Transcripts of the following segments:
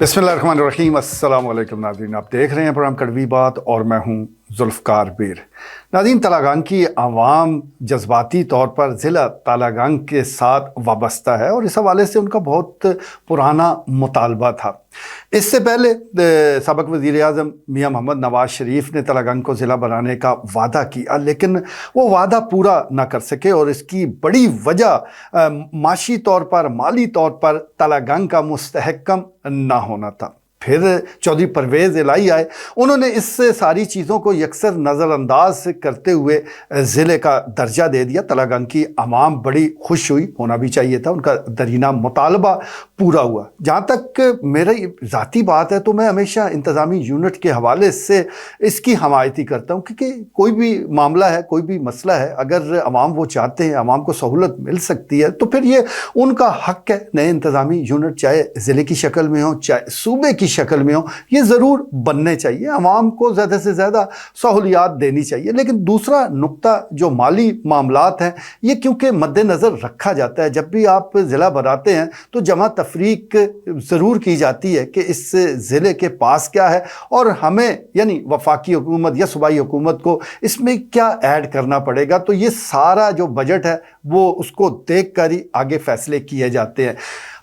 बिस्मिल्लाहिर्रहमानिर्रहीम। अस्सलाम वालेकुम नाज़रीन, आप देख रहे हैं प्रोग्राम कड़वी बात और मैं हूं जुल्फ़कार बीर। नाज़रीन, तलागंग की आवाम जज्बाती तौर पर ज़िला तलागंग के साथ वाबस्ता है और इस हवाले से उनका बहुत पुराना मुतालबा था। इससे पहले सबक वज़ीर आज़म मियाँ मोहम्मद नवाज शरीफ ने तलागंग को ज़िला बनाने का वादा किया, लेकिन वो वादा पूरा ना कर सके और इसकी बड़ी वजह माशी तौर पर, माली तौर पर तलागंग का मुस्तहकम ना होना था। फिर चौधरी परवेज़ इलाही आए, उन्होंने इस सारी चीज़ों को यकसर नज़रअंदाज करते हुए ज़िले का दर्जा दे दिया। तलागंग की आवाम बड़ी खुश हुई, होना भी चाहिए था, उनका दरीना मुतालबा पूरा हुआ। जहाँ तक मेरी ज़ाती बात है तो मैं हमेशा इंतज़ामी यूनिट के हवाले से इसकी हमायती करता हूँ, क्योंकि कोई भी मामला है, कोई भी मसला है, अगर आवाम वो चाहते हैं, आवाम को सहूलत मिल सकती है तो फिर ये उनका हक़ है। नए इंतज़ामी यूनिट चाहे ज़िले की शक्ल में हो, चाहे सूबे की शक्ल में हो, ये ज़रूर बनने चाहिए। आवाम को ज़्यादा से ज़्यादा सहूलियात देनी चाहिए। लेकिन दूसरा नुक्ता जो माली मामलात हैं, ये क्योंकि मद्देनज़र रखा जाता है, जब भी आप ज़िला बनाते हैं तो जमा तफरीक ज़रूर की जाती है कि इस ज़िले के पास क्या है और हमें यानी वफाकी हुकूमत या सूबाई हुकूमत को इसमें क्या ऐड करना पड़ेगा। तो ये सारा जो बजट है वो उसको देख कर ही आगे फैसले किए जाते हैं।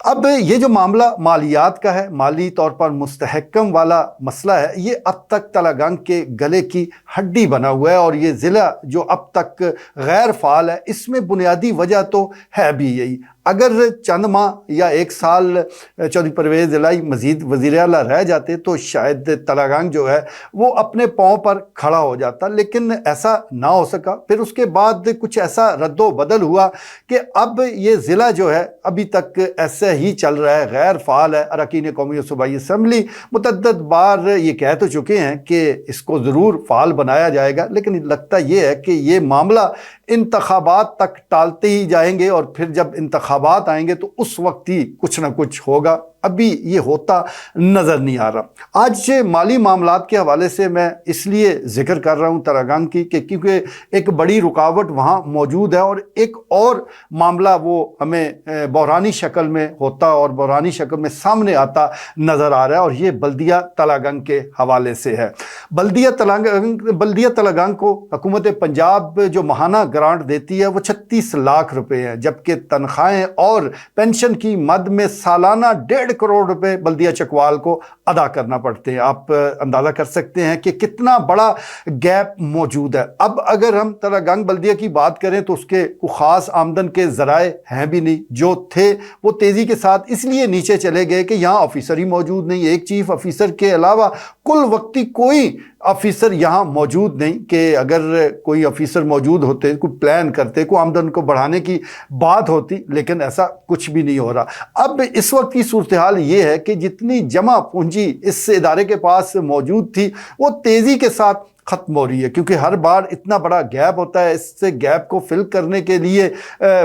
अब ये जो मामला मालियात का है, माली तौर पर मुस्तहकम वाला मसला है, ये अब तक तलागंग के गले की हड्डी बना हुआ है और ये ज़िला जो अब तक गैर फ़ाल है, इसमें बुनियादी वजह तो है भी यही। अगर चंद माह या एक साल चौधरी परवेज़ इलाही मज़ीद वज़ीर आला रह जाते तो शायद तलागंग जो है वो अपने पाँव पर खड़ा हो जाता, लेकिन ऐसा ना हो सका। फिर उसके बाद कुछ ऐसा रद्दो बदल हुआ कि अब ये ज़िला जो है अभी तक ऐसे ही चल रहा है, गैर फ़ाल है। अरकान कौमी और सूबाई असम्बली मुतअद्दिद बार ये कह तो चुके हैं कि इसको ज़रूर फ़ाल बनाया जाएगा, लेकिन लगता ये है कि ये मामला इंतखाबात तक टालते ही जाएंगे और फिर जब इंतखाबात आएंगे तो उस वक्त ही कुछ ना कुछ होगा। अभी ये होता नज़र नहीं आ रहा। आज माली मामलात के हवाले से मैं इसलिए ज़िक्र कर रहा हूँ तलागंग की कि क्योंकि एक बड़ी रुकावट वहाँ मौजूद है और एक और मामला वो हमें बहरानी शक्ल में होता और बहरानी शक्ल में सामने आता नज़र आ रहा है और ये बल्दिया तलागंग के हवाले से है। बल्दिया तलागंग को हुकूमत पंजाब जो माहाना ग्रांट देती है वो 36 लाख रुपए है, जबकि तनख्वाहें और पेंशन की मद में सालाना 1.5 करोड़ रुपए बल्दिया चकवाल को अदा करना पड़ते हैं। आप अंदाज़ा कर सकते हैं कि कितना बड़ा गैप मौजूद है। अब अगर हम तलागंग बल्दिया की बात करें तो उसके ख़ास आमदन के ज़राए हैं भी नहीं, जो थे वो तेज़ी के साथ इसलिए नीचे चले गए कि यहाँ ऑफिसर ही मौजूद नहीं। एक चीफ ऑफिसर के अलावा कुल वक्ती कोई ऑफिसर यहाँ मौजूद नहीं कि अगर कोई ऑफिसर मौजूद होते, कोई प्लान करते, कोई आमदन को बढ़ाने की बात होती, लेकिन ऐसा कुछ भी नहीं हो रहा। अब इस वक्त की सूरत हाल ये है कि जितनी जमा पूंजी इस इदारे के पास मौजूद थी वो तेज़ी के साथ ख़त्म हो रही है, क्योंकि हर बार इतना बड़ा गैप होता है। इससे गैप को फिल करने के लिए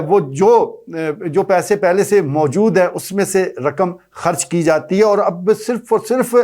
वो जो पैसे पहले से मौजूद है उसमें से रकम खर्च की जाती है और अब सिर्फ और सिर्फ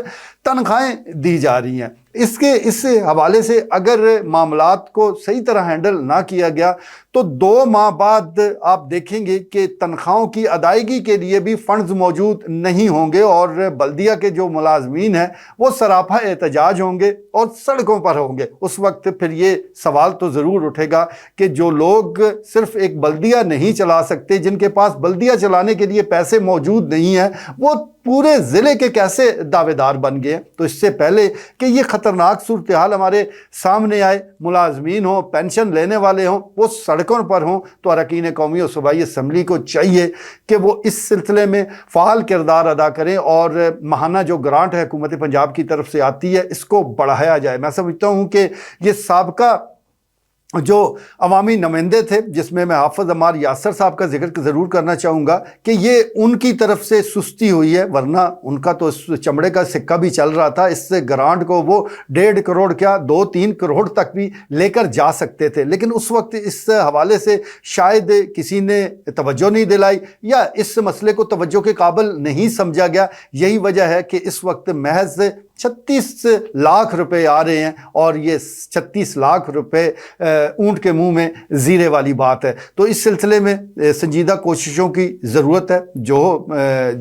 तनख्वाहें दी जा रही हैं। इस हवाले से अगर मामलात को सही तरह हैंडल ना किया गया तो 2 माह बाद आप देखेंगे कि तनख्वाहों की अदायगी के लिए भी फंड्स मौजूद नहीं होंगे और बल्दिया के जो मुलाजमीन हैं वो सरापा एहतजाज होंगे और सड़कों पर होंगे। उस वक्त फिर ये सवाल तो ज़रूर उठेगा कि जो लोग सिर्फ एक बल्दिया नहीं चला सकते, जिनके पास बल्दिया चलाने के लिए पैसे मौजूद नहीं हैं, वो पूरे ज़िले के कैसे दावेदार बन गए। तो इससे पहले कि ये ख़तरनाक सूरत हाल हमारे सामने आए, मुलाजमीन हों, पेंशन लेने वाले हों, वो सड़कों पर हों, तो अरकान कौमी और सूबाई असम्बली को चाहिए कि वो इस सिलसिले में फ़ाल किरदार अदा करें और माहाना जो ग्रांट है हुकूमत पंजाब की तरफ से आती है इसको बढ़ाया जाए। मैं समझता हूँ कि ये साबका जो अवामी नुमाइंदे थे, जिसमें मैं हाफ़िज़ अम्मार यासर साहब का जिक्र ज़रूर करना चाहूँगा कि ये उनकी तरफ से सुस्ती हुई है, वरना उनका तो चमड़े का सिक्का भी चल रहा था। इस ग्रांट को वो 1.5 करोड़ क्या 2-3 करोड़ तक भी लेकर जा सकते थे, लेकिन उस वक्त इस हवाले से शायद किसी ने तवज्जो नहीं दिलाई या इस मसले को तवज्जो के काबिल नहीं समझा गया। यही वजह है कि इस वक्त महज 36 लाख रुपए आ रहे हैं और ये 36 लाख रुपए ऊंट के मुंह में जीरे वाली बात है। तो इस सिलसिले में संजीदा कोशिशों की ज़रूरत है। जो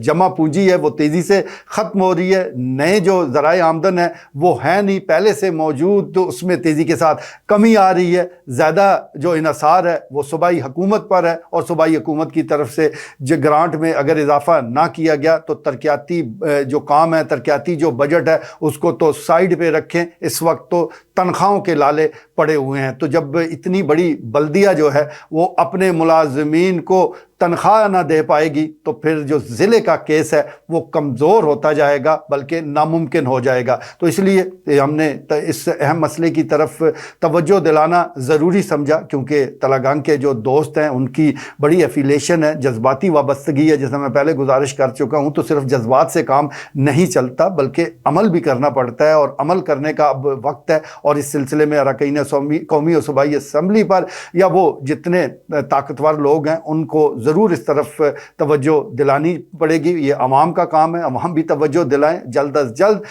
जमा पूंजी है वो तेज़ी से ख़त्म हो रही है, नए जो ज़राए आमदन है वो है नहीं, पहले से मौजूद तो उसमें तेज़ी के साथ कमी आ रही है। ज़्यादा जो इन्हिसार है वो सूबाई हुकूमत पर है और सूबाई हुकूमत की तरफ से जो ग्रांट में अगर इजाफा ना किया गया तो तरक्याती जो काम है, तरक्याती जो बजट है उसको तो साइड पे रखें। इस वक्त तो तनख्वाहों के लाले पड़े हुए हैं। तो जब इतनी बड़ी बल्दिया जो है वो अपने मुलाजमीन को तनख्वाह ना दे पाएगी तो फिर जो ज़िले का केस है वो कमज़ोर होता जाएगा, बल्कि नामुमकिन हो जाएगा। तो इसलिए हमने इस अहम मसले की तरफ तवज्जो दिलाना ज़रूरी समझा, क्योंकि तलागंग के जो दोस्त हैं उनकी बड़ी एफिलेशन है, जज्बाती वाबस्तगी है। जैसे मैं पहले गुजारिश कर चुका हूँ, तो सिर्फ जज्बात से काम नहीं चलता बल्कि अमल भी करना पड़ता है, और अमल करने का अब वक्त है। और इस सिलसिले में अरकाइन कौमी और सूबाई असम्बली पर या वो जितने ताकतवर लोग हैं उनको ज़रूर इस तरफ तवज्जो दिलानी पड़ेगी। ये अवाम का काम है, अवाम भी तवज्जो दिलाएं। जल्द अज जल्द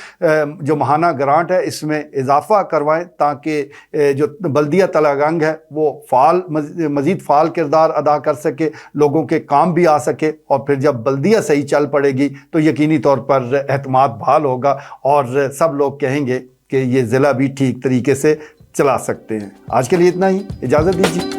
जो माहाना ग्रांट है इसमें इजाफा करवाएं ताकि जो बल्दिया तलागंग है वो मज़ीद फ़ाल किरदार अदा कर सके, लोगों के काम भी आ सके। और फिर जब बल्दिया सही चल पड़ेगी तो यकीनी तौर पर एतमाद बहाल होगा और सब लोग कहेंगे कि ये ज़िला भी ठीक तरीके से चला सकते हैं। आज के लिए इतना ही, इजाज़त दीजिए।